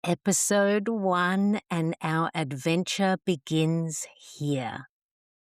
Episode 1, and our adventure begins here.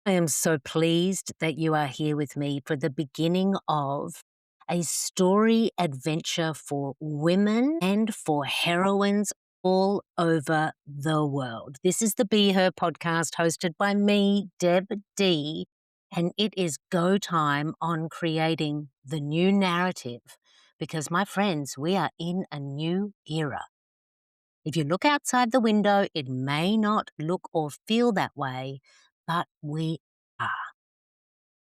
I am so pleased that you are here with me for the beginning of a story adventure for women and for heroines all over the world. This is the Be Her podcast hosted by me, Deb D, and it is go time on creating the new narrative because, my friends, we are in a new era. If you look outside the window, it may not look or feel that way, but we are.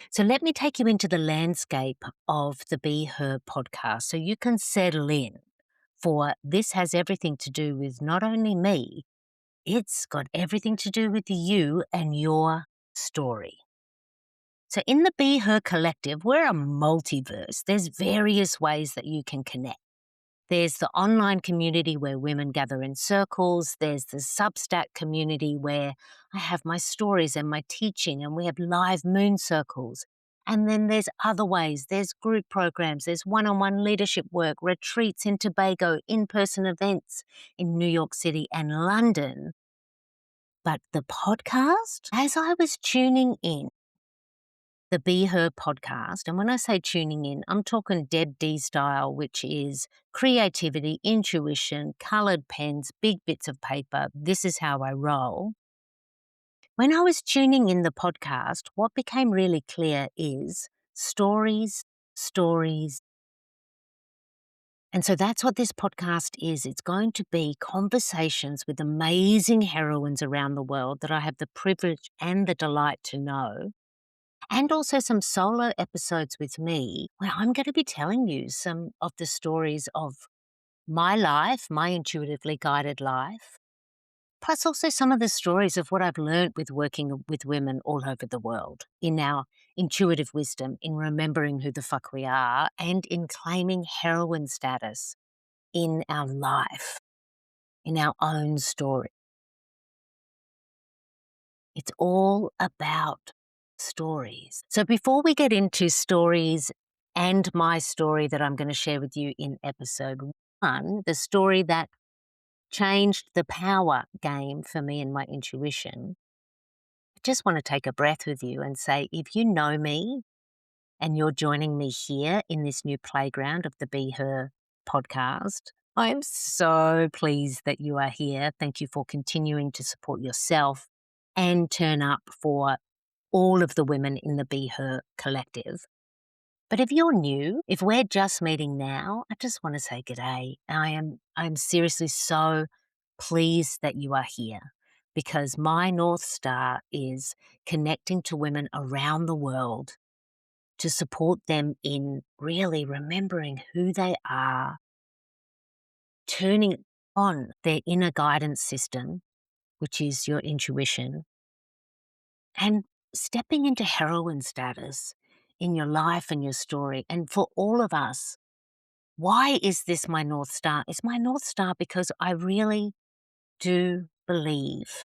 So let me take you into the landscape of the Be Her podcast so you can settle in, for this has everything to do with not only me, it's got everything to do with you and your story. So in the Be Her collective, we're a multiverse. There's various ways that you can connect. There's the online community where women gather in circles. There's the Substack community where I have my stories and my teaching, and we have live moon circles. And then there's other ways. There's group programs. There's one-on-one leadership work, retreats in Tobago, in-person events in New York City and London. But the podcast, as I was tuning in, the Be Her podcast. And when I say tuning in, I'm talking Deb D style, which is creativity, intuition, colored pens, big bits of paper. This is how I roll. When I was tuning in the podcast, what became really clear is stories, stories. And so that's what this podcast is. It's going to be conversations with amazing heroines around the world that I have the privilege and the delight to know. And also some solo episodes with me where I'm going to be telling you some of the stories of my life, my intuitively guided life, plus also some of the stories of what I've learned with working with women all over the world in our intuitive wisdom, in remembering who the fuck we are, and in claiming heroine status in our life, in our own story. It's all about stories. So before we get into stories and my story that I'm going to share with you in episode 1, the story that changed the power game for me and my intuition, I just want to take a breath with you and say, if you know me and you're joining me here in this new playground of the Be Her podcast, I'm so pleased that you are here. Thank you for continuing to support yourself and turn up for all of the women in the Be Her collective. But if you're new, if we're just meeting now, I just want to say g'day. I'm seriously so pleased that you are here, because my North Star is connecting to women around the world to support them in really remembering who they are, turning on their inner guidance system, which is your intuition, and stepping into heroine status in your life and your story. And for all of us, why is this my North Star? It's my North Star because I really do believe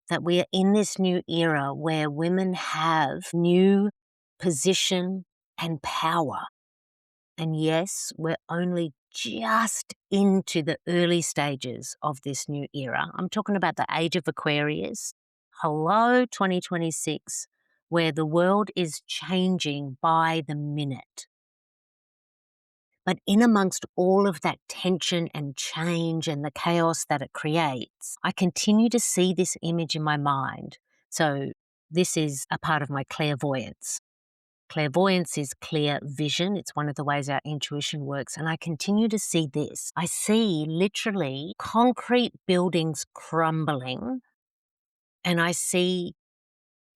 that we are in this new era where women have new position and power. And yes, we're only just into the early stages of this new era. I'm talking about the age of Aquarius. Hello, 2026, where the world is changing by the minute. But in amongst all of that tension and change and the chaos that it creates, I continue to see this image in my mind. So this is a part of my clairvoyance. Clairvoyance is clear vision. It's one of the ways our intuition works. And I continue to see this. I see literally concrete buildings crumbling, and I see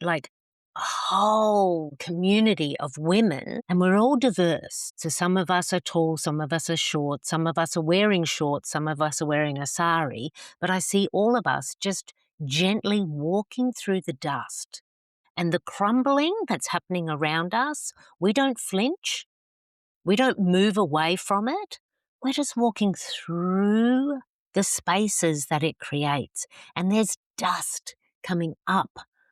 like a whole community of women, and we're all diverse. So some of us are tall, some of us are short, some of us are wearing shorts, some of us are wearing a sari, but I see all of us just gently walking through the dust. And the crumbling that's happening around us, we don't flinch. We don't move away from it. We're just walking through the spaces that it creates. And there's dust coming up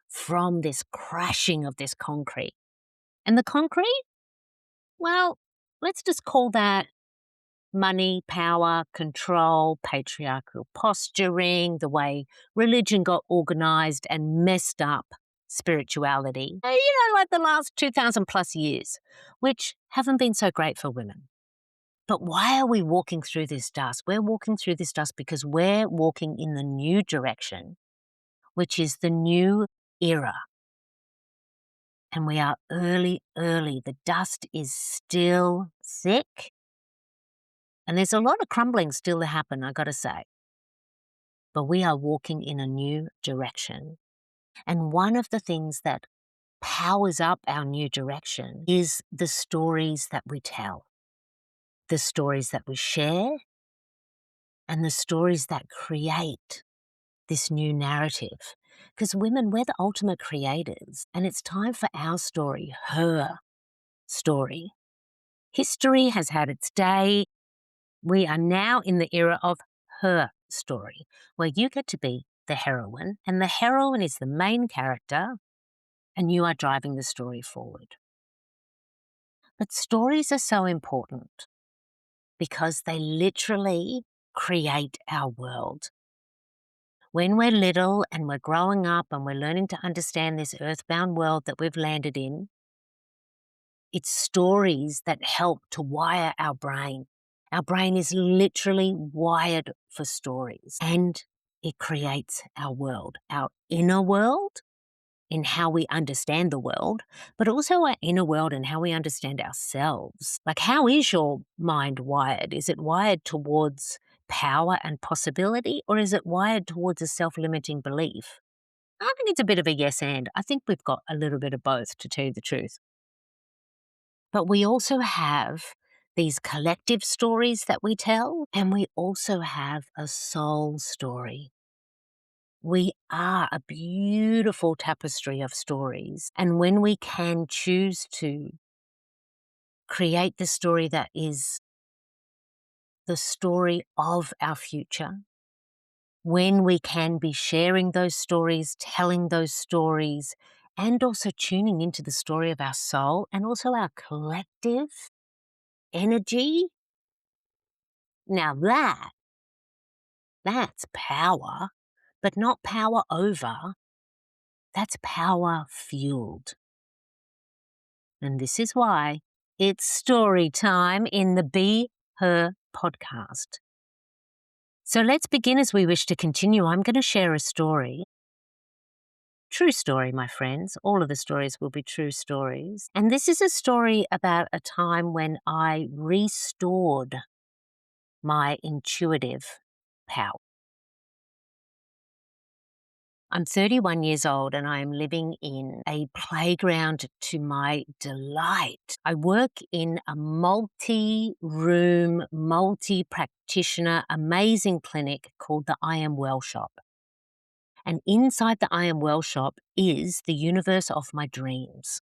from this crashing of this concrete. And the concrete, well, let's just call that money, power, control, patriarchal posturing, the way religion got organized and messed up spirituality. Like the last 2,000 plus years, which haven't been so great for women. But why are we walking through this dust? We're walking through this dust because we're walking in the new direction, which is the new era. And we are early. The dust is still thick. And there's a lot of crumbling still to happen, I gotta say. But we are walking in a new direction. And one of the things that powers up our new direction is the stories that we tell, the stories that we share, and the stories that create this new narrative. Because women, we're the ultimate creators, and it's time for our story, her story. History has had its day. We are now in the era of her story, where you get to be the heroine, and the heroine is the main character, and you are driving the story forward. But stories are so important because they literally create our world. When we're little and we're growing up and we're learning to understand this earthbound world that we've landed in, it's stories that help to wire our brain. Our brain is literally wired for stories, and it creates our world, our inner world in how we understand the world, but also our inner world and how we understand ourselves. Like, how is your mind wired? Is it wired towards power and possibility, or is it wired towards a self-limiting belief? I think it's a bit of a yes and. I think we've got a little bit of both, to tell you the truth. But we also have these collective stories that we tell, and we also have a soul story. We are a beautiful tapestry of stories. And when we can choose to create the story that is the story of our future, when we can be sharing those stories, telling those stories, and also tuning into the story of our soul and also our collective energy, now that's power, but not power over. That's power fueled. And this is why it's story time in the Be Her podcast. So let's begin as we wish to continue. I'm going to share a story. True story, my friends. All of the stories will be true stories. And this is a story about a time when I restored my intuitive power. I'm 31 years old and I am living in a playground to my delight. I work in a multi-room, multi-practitioner, amazing clinic called the I Am Well Shop. And inside the I Am Well Shop is the universe of my dreams.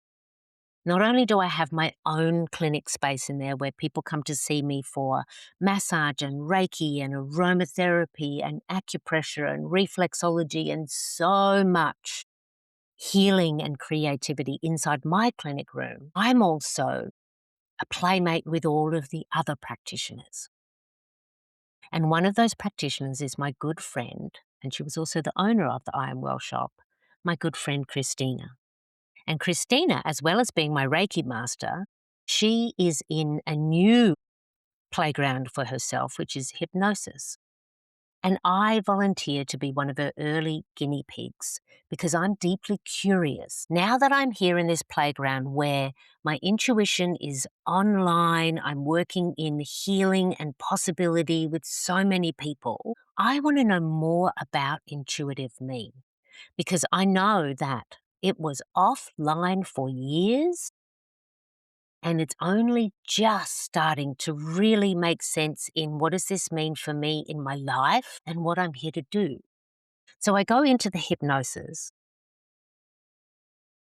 Not only do I have my own clinic space in there where people come to see me for massage and Reiki and aromatherapy and acupressure and reflexology and so much healing and creativity inside my clinic room, I'm also a playmate with all of the other practitioners. And one of those practitioners is my good friend, and she was also the owner of the I Am Well Shop, my good friend Christina. And Christina, as well as being my Reiki master, she is in a new playground for herself, which is hypnosis. And I volunteered to be one of her early guinea pigs because I'm deeply curious. Now that I'm here in this playground where my intuition is online, I'm working in healing and possibility with so many people, I want to know more about intuitive me because I know that it was offline for years and it's only just starting to really make sense in what does this mean for me in my life and what I'm here to do. So I go into the hypnosis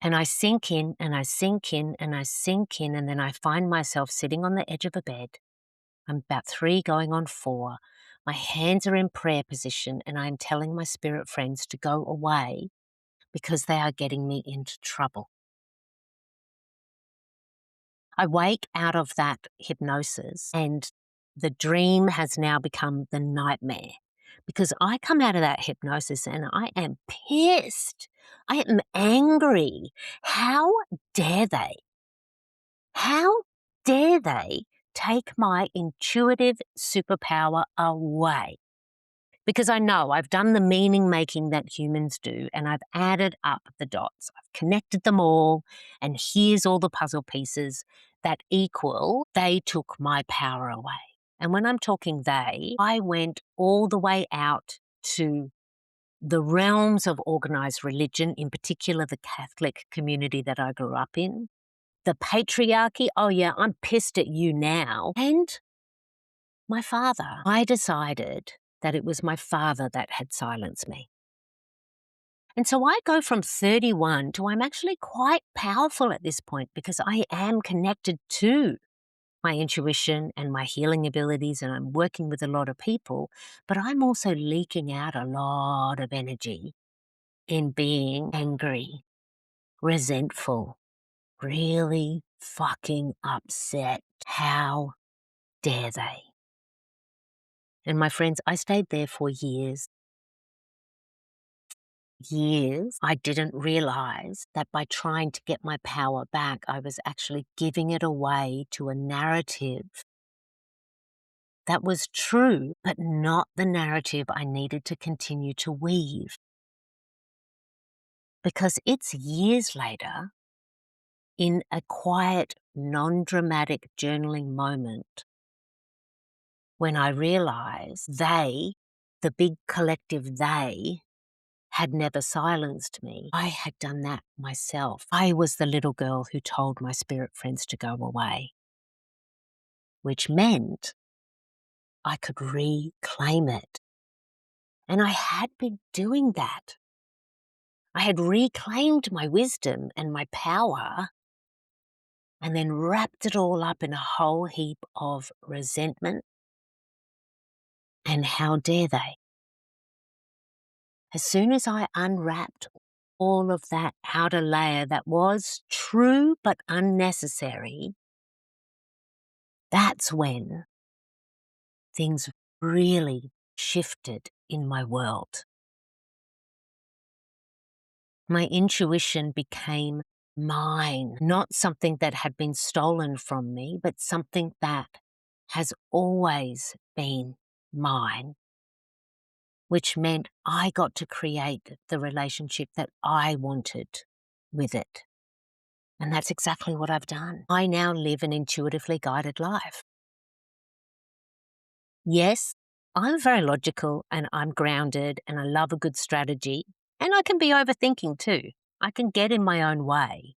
and I sink in and I sink in and I sink in, and then I find myself sitting on the edge of a bed. I'm about 3 going on 4. My hands are in prayer position and I'm telling my spirit friends to go away because they are getting me into trouble. I wake out of that hypnosis and the dream has now become the nightmare because I come out of that hypnosis and I am pissed. I am angry. How dare they? How dare they take my intuitive superpower away? Because I know I've done the meaning making that humans do, and I've added up the dots. I've connected them all, and here's all the puzzle pieces that equal they took my power away. And when I'm talking they, I went all the way out to the realms of organized religion, in particular the Catholic community that I grew up in. The patriarchy, oh yeah, I'm pissed at you now. And my father. I decided that it was my father that had silenced me. And so I go from 31 to I'm actually quite powerful at this point because I am connected to my intuition and my healing abilities, and I'm working with a lot of people, but I'm also leaking out a lot of energy in being angry, resentful, really fucking upset. How dare they? And my friends, I stayed there for years. I didn't realize that by trying to get my power back, I was actually giving it away to a narrative that was true, but not the narrative I needed to continue to weave. Because it's years later, in a quiet, non-dramatic journaling moment, when I realized they, the big collective they, had never silenced me. I had done that myself. I was the little girl who told my spirit friends to go away, which meant I could reclaim it. And I had been doing that. I had reclaimed my wisdom and my power and then wrapped it all up in a whole heap of resentment. And how dare they? As soon as I unwrapped all of that outer layer that was true but unnecessary, that's when things really shifted in my world. My intuition became mine, not something that had been stolen from me, but something that has always been mine, which meant I got to create the relationship that I wanted with it. And that's exactly what I've done. I now live an intuitively guided life. Yes, I'm very logical and I'm grounded and I love a good strategy. And I can be overthinking too. I can get in my own way.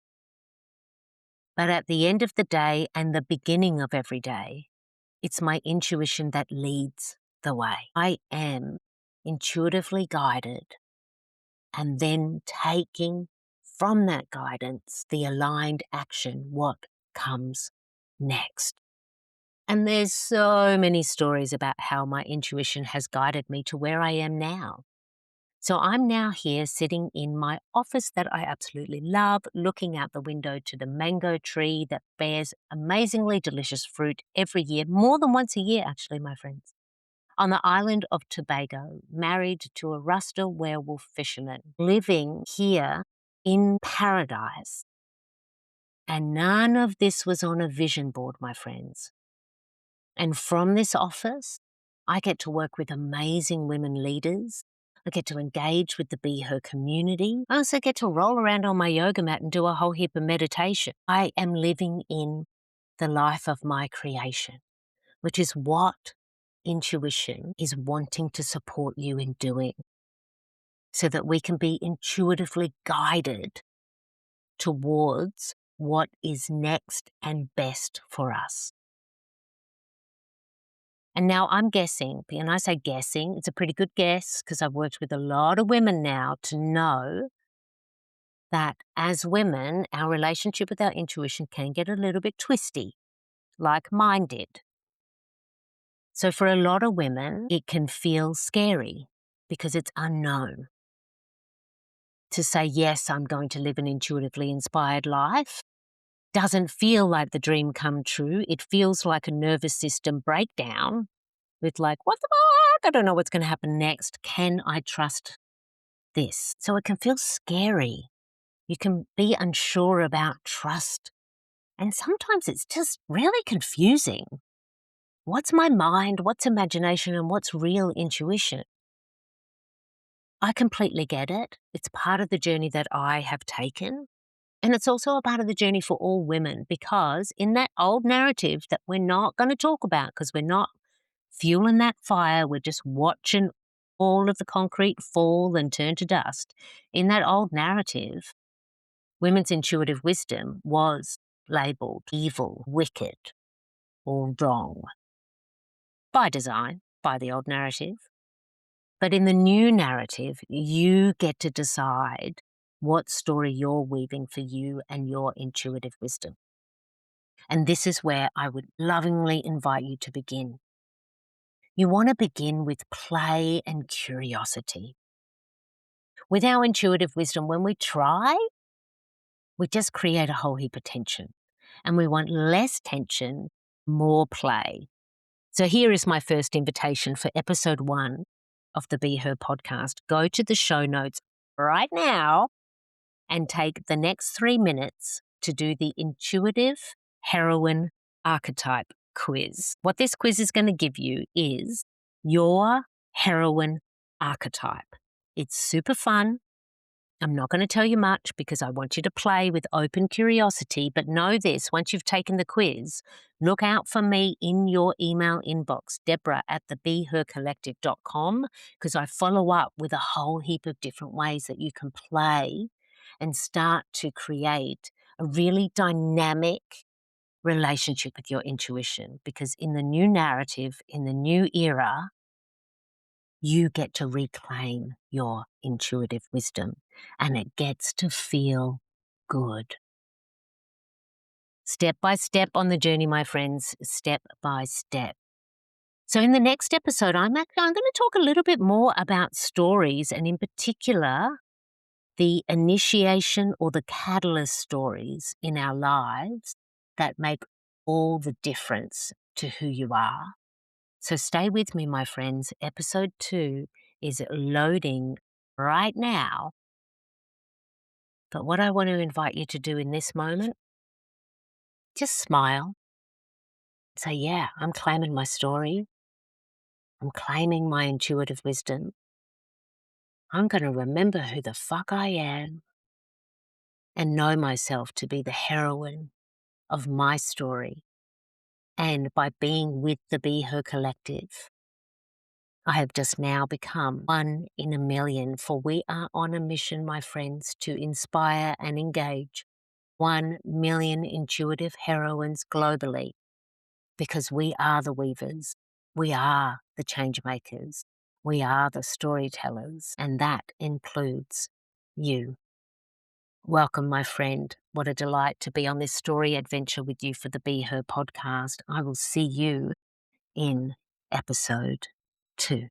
But at the end of the day and the beginning of every day, it's my intuition that leads the way. I am intuitively guided and then taking from that guidance the aligned action, what comes next. And there's so many stories about how my intuition has guided me to where I am now. So I'm now here sitting in my office that I absolutely love, looking out the window to the mango tree that bears amazingly delicious fruit every year, more than once a year actually, my friends. On the island of Tobago, married to a Rasta werewolf fisherman, living here in paradise. And none of this was on a vision board, my friends. And from this office, I get to work with amazing women leaders. I get to engage with the Be Her community. I also get to roll around on my yoga mat and do a whole heap of meditation. I am living in the life of my creation, which is what intuition is wanting to support you in doing, so that we can be intuitively guided towards what is next and best for us. And now I'm guessing, and I say guessing, it's a pretty good guess because I've worked with a lot of women now to know that as women, our relationship with our intuition can get a little bit twisty, like mine did. So for a lot of women, it can feel scary because it's unknown. To say, yes, I'm going to live an intuitively inspired life, doesn't feel like the dream come true. It feels like a nervous system breakdown with like, what the fuck? I don't know what's going to happen next. Can I trust this? So it can feel scary. You can be unsure about trust. And sometimes it's just really confusing. What's my mind? What's imagination? And what's real intuition? I completely get it. It's part of the journey that I have taken. And it's also a part of the journey for all women because in that old narrative that we're not going to talk about because we're not fueling that fire, we're just watching all of the concrete fall and turn to dust. In that old narrative, women's intuitive wisdom was labeled evil, wicked, or wrong by design, by the old narrative. But in the new narrative, you get to decide what story you're weaving for you and your intuitive wisdom. And this is where I would lovingly invite you to begin. You want to begin with play and curiosity. With our intuitive wisdom, when we try, we just create a whole heap of tension. And we want less tension, more play. So here is my first invitation for episode 1 of the Be Her podcast. Go to the show notes right now and take the next 3 minutes to do the intuitive heroine archetype quiz. What this quiz is going to give you is your heroine archetype. It's super fun. I'm not going to tell you much because I want you to play with open curiosity, but know this, once you've taken the quiz, look out for me in your email inbox, debra@thebehercollective.com, because I follow up with a whole heap of different ways that you can play and start to create a really dynamic relationship with your intuition. Because in the new narrative, in the new era, you get to reclaim your intuitive wisdom and it gets to feel good. Step by step on the journey, my friends, step by step. So in the next episode, I'm going to talk a little bit more about stories and in particular, the initiation or the catalyst stories in our lives that make all the difference to who you are. So stay with me, my friends. Episode 2 is loading right now. But what I want to invite you to do in this moment, just smile. Say, yeah, I'm claiming my story. I'm claiming my intuitive wisdom. I'm going to remember who the fuck I am and know myself to be the heroine of my story. And by being with the Be Her Collective, I have just now become 1 in a million, for we are on a mission, my friends, to inspire and engage 1 million intuitive heroines globally, because we are the weavers, we are the change makers, we are the storytellers, and that includes you. Welcome, my friend. What a delight to be on this story adventure with you for the Be Her podcast. I will see you in episode 2.